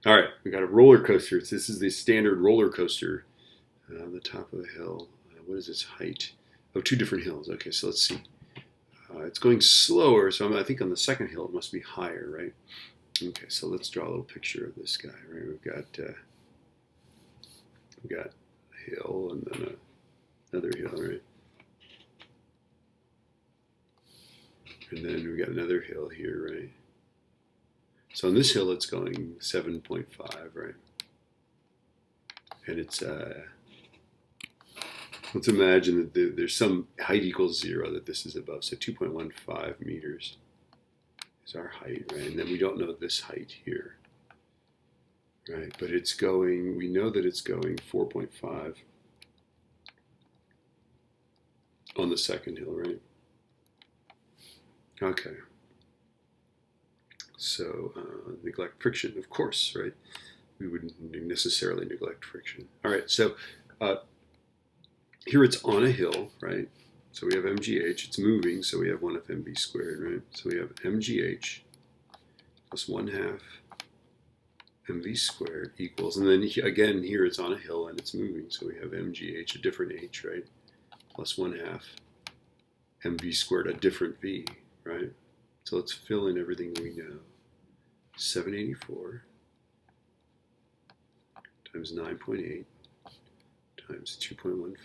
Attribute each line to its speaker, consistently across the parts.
Speaker 1: All right, we got a roller coaster. This is the standard roller coaster on the top of the hill. What is its height? Oh, two different hills. Okay, so let's see. It's going slower, so I think on the second hill it must be higher, right? Okay, so let's draw a little picture of this guy, right? We've got a hill and then another hill, right? And then we've got another hill here, right? So on this hill it's going 7.5, right? And it's let's imagine that there's some height equals 0 that this is above. So 2.15 meters is our height, right? And then we don't know this height here, right? But it's going, we know that it's going 4.5 on the second hill, right? Okay. So neglect friction, of course, right? We wouldn't necessarily neglect friction. All right, so here it's on a hill, right? So we have mgh, it's moving, so we have 1 mv squared, right? So we have mgh plus 1/2 mv squared equals, and then again here it's on a hill and it's moving, so we have mgh, a different h, right? Plus 1/2 mv squared, a different v, right? So let's fill in everything we know. 784 times 9.8 times 2.15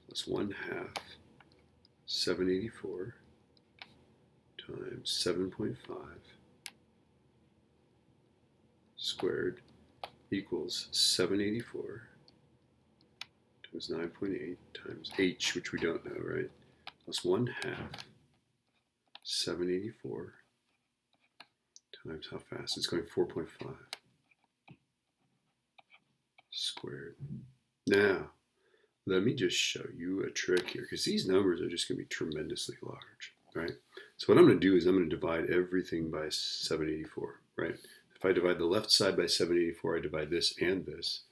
Speaker 1: plus 1/2 784 times 7.5 squared equals 784 times 9.8 times h, which we don't know, right? Plus 1/2 784 times how fast? It's going 4.5 squared. Now, let me just show you a trick here, because these numbers are just going to be tremendously large, right? So what I'm going to do is I'm going to divide everything by 784, right? If I divide the left side by 784, I divide this and this.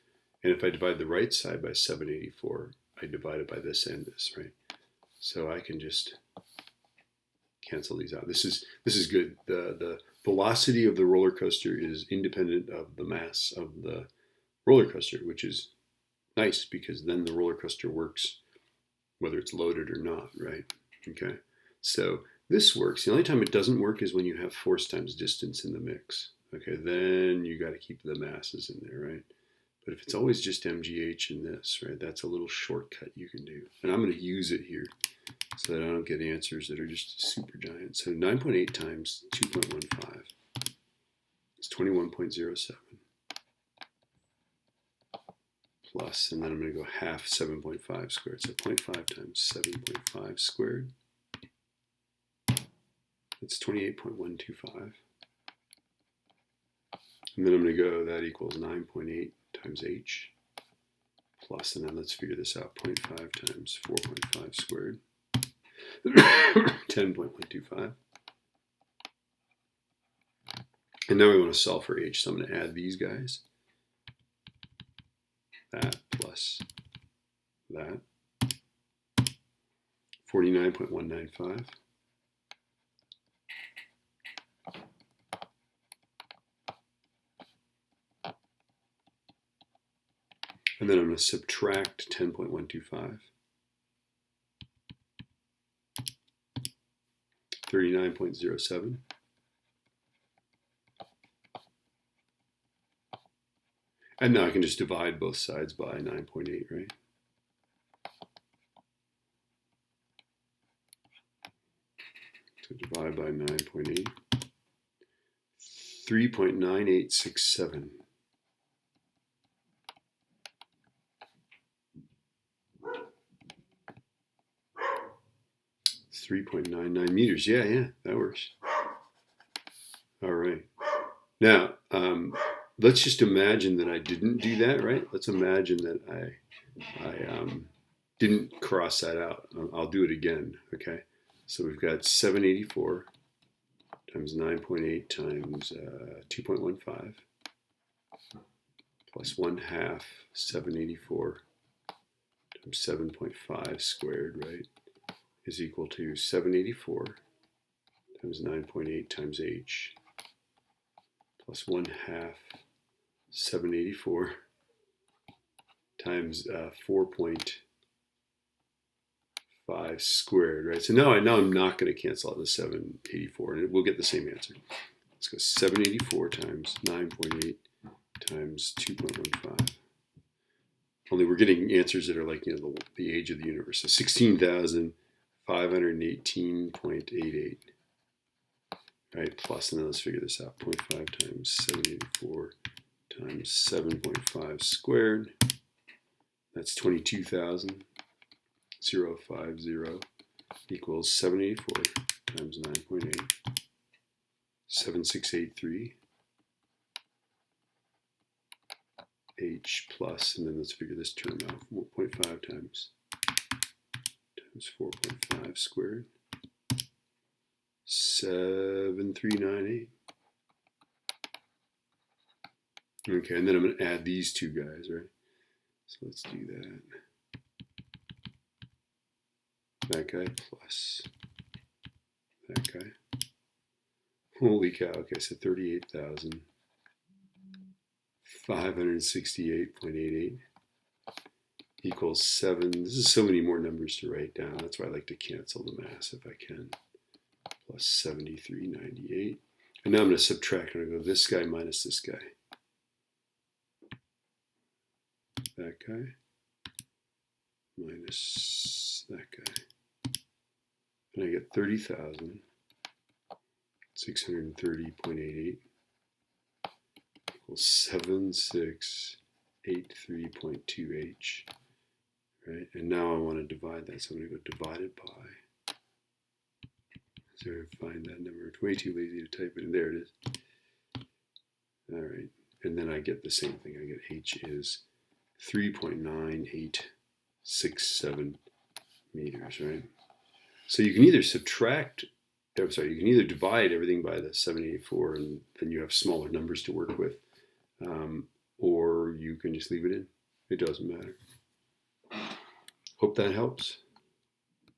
Speaker 1: And if I divide the right side by 784, I divide it by this and this, right? So I can just cancel these out. This is good. The velocity of the roller coaster is independent of the mass of the roller coaster, which is nice because then the roller coaster works whether it's loaded or not, right? Okay, so this works. The only time it doesn't work is when you have force times distance in the mix. Okay, then you got to keep the masses in there, right? But if it's always just mgh in this, right, that's a little shortcut you can do. And I'm going to use it here so that I don't get answers that are just super giant. So 9.8 times 2.15 is 21.07. Plus, and then I'm going to go half 7.5 squared. So 0.5 times 7.5 squared. That's 28.125. And then I'm going to go, that equals 9.8 times h. Plus, and then let's figure this out, 0.5 times 4.5 squared. 10.125. And now we want to solve for h, so I'm going to add these guys. That plus that. 49.195. And then I'm going to subtract 10.125. 39.07. And now I can just divide both sides by 9.8, right? So divide by 9.8. 3.9867. 3.99 meters. Yeah, that works. All right. Now, let's just imagine that I didn't do that, right? Let's imagine that I didn't cross that out. I'll do it again, okay? So we've got 784 times 9.8 times 2.15 plus 1/2 784 times 7.5 squared, right, is equal to 784 times 9.8 times h plus 1/2 784 times 4.5 squared, right? So now I'm not going to cancel out the 784, and we'll get the same answer. Let's go 784 times 9.8 times 2.15. Only we're getting answers that are like, you know, the age of the universe. So 16,518.88. Right, plus, and then let's figure this out. 0.5 times 784 times 7.5 squared. That's 22,050 equals 784 times 9.8. 7683 H plus, and then let's figure this term out. 1.5 times 4.5 squared. 7398. Okay, and then I'm going to add these two guys, right? So let's do that. That guy plus that guy. Holy cow. Okay, so 38,568.88 equals 7. This is so many more numbers to write down. That's why I like to cancel the mass if I can. Plus 7398. And now I'm going to subtract. I'm going to go this guy minus this guy. That guy minus that guy. And I get 30,630.88 equals 7683.2H. Right? And now I want to divide that. So I'm going to go divide it by. So find that number. It's way too lazy to type it in. There it is. All right. And then I get the same thing. I get H is 3.9867 meters, right? So you can either you can either divide everything by the 784 and then you have smaller numbers to work with, or you can just leave it in. It doesn't matter. Hope that helps.